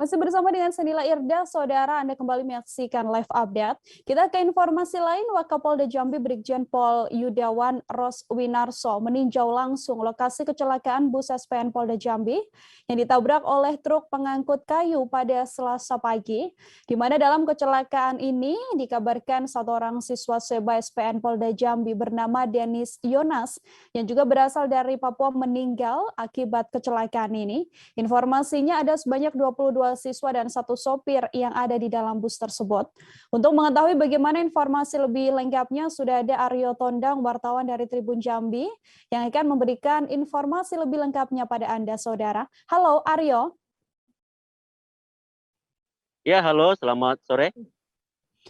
Masih bersama dengan Senila Irda, saudara Anda kembali menyaksikan live update. Kita ke informasi lain, Wakapolda Jambi Brigjen Pol Yudawan Roswinarso meninjau langsung lokasi kecelakaan bus SPN Polda Jambi yang ditabrak oleh truk pengangkut kayu pada Selasa pagi, di mana dalam kecelakaan ini dikabarkan satu orang siswa seba SPN Polda Jambi bernama Denis Yonas yang juga berasal dari Papua meninggal akibat kecelakaan ini. Informasinya ada sebanyak 22 siswa dan satu sopir yang ada di dalam bus tersebut. Untuk mengetahui bagaimana informasi lebih lengkapnya, sudah ada Aryo Tondang, wartawan dari Tribun Jambi, yang akan memberikan informasi lebih lengkapnya pada Anda, saudara. Halo, Aryo. Ya, halo, selamat sore.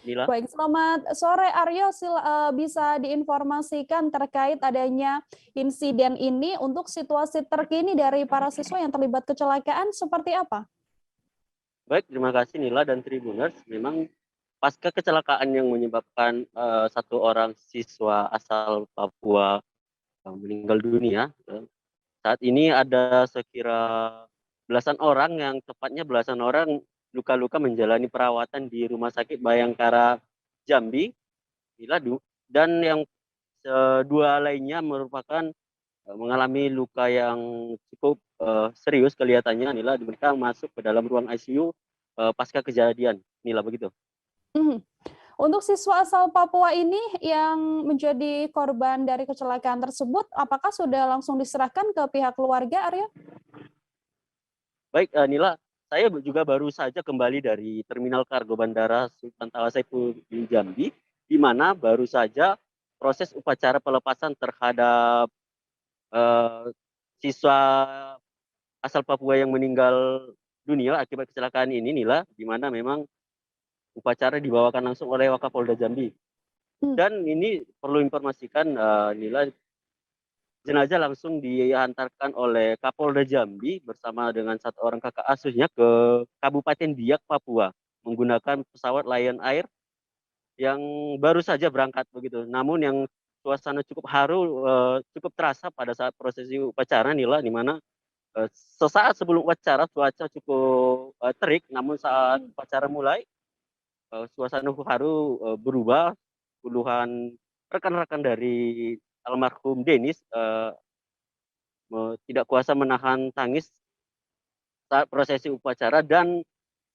Nila. Baik, selamat sore Aryo. Bisa diinformasikan terkait adanya insiden ini untuk situasi terkini dari para siswa yang terlibat kecelakaan seperti apa? Baik, terima kasih Nila dan Tribuners. Memang pasca kecelakaan yang menyebabkan satu orang siswa asal Papua meninggal dunia, saat ini ada sekira belasan orang luka-luka menjalani perawatan di Rumah Sakit Bayangkara Jambi, Nila, dan yang dua lainnya merupakan mengalami luka yang cukup serius kelihatannya, Nila. Mereka masuk ke dalam ruang ICU pasca kejadian, Nila, begitu. Untuk siswa asal Papua ini yang menjadi korban dari kecelakaan tersebut, apakah sudah langsung diserahkan ke pihak keluarga, Aryo? Baik, Nila, saya juga baru saja kembali dari Terminal Kargo Bandara Sultan Talasaipu di Jambi, di mana baru saja proses upacara pelepasan terhadap siswa asal Papua yang meninggal dunia akibat kecelakaan ini, Nila, di mana memang upacara dibawakan langsung oleh Wakapolda Jambi. Dan ini perlu informasikan, Nila, jenazah langsung diantarkan oleh Kapolda Jambi bersama dengan satu orang kakak asuhnya ke Kabupaten Biak, Papua, menggunakan pesawat Lion Air yang baru saja berangkat begitu. Namun yang suasana cukup haru, cukup terasa pada saat prosesi upacara, Nila, di mana sesaat sebelum upacara cuaca cukup terik, namun saat upacara mulai suasana haru berubah. Puluhan rekan-rekan dari almarhum Denis tidak kuasa menahan tangis saat prosesi upacara, dan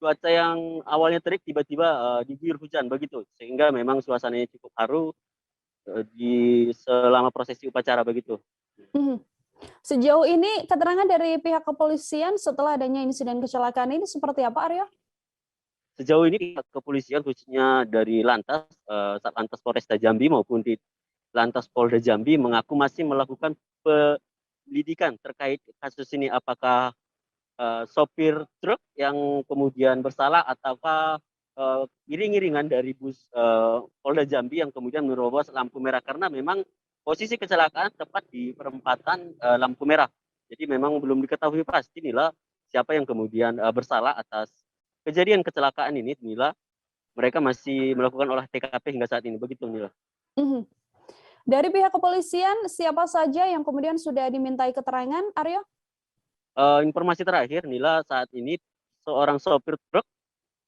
cuaca yang awalnya terik tiba-tiba diguyur hujan begitu, sehingga memang suasananya cukup haru selama prosesi upacara begitu. Sejauh ini keterangan dari pihak kepolisian setelah adanya insiden kecelakaan ini seperti apa, Aryo? Sejauh ini pihak kepolisian khususnya dari Satlantas Polresta Jambi maupun di Lantas Polda Jambi mengaku masih melakukan penyelidikan terkait kasus ini, apakah sopir truk yang kemudian bersalah ataukah iring-iringan dari bus Polda Jambi yang kemudian menerobos lampu merah, karena memang posisi kecelakaan tepat di perempatan lampu merah. Jadi memang belum diketahui pasti, Nila, siapa yang kemudian bersalah atas kejadian kecelakaan ini, Nila. Mereka masih melakukan olah TKP hingga saat ini, begitu, Nila. Dari pihak kepolisian, siapa saja yang kemudian sudah dimintai keterangan, Aryo? Informasi terakhir, Nila, saat ini seorang sopir truk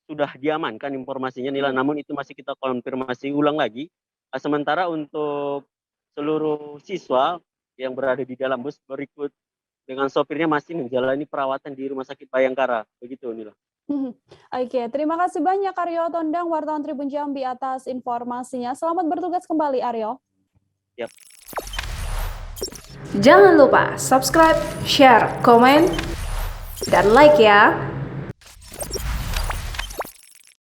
sudah diamankan informasinya, Nila, namun itu masih kita konfirmasi ulang lagi. Sementara untuk seluruh siswa yang berada di dalam bus berikut dengan sopirnya masih menjalani perawatan di Rumah Sakit Bayangkara, begitu, Nila. Oke, terima kasih banyak Aryo Tondang, wartawan Tribun Jambi atas informasinya. Selamat bertugas kembali, Aryo. Yep. Jangan lupa subscribe, share, komen, dan like ya.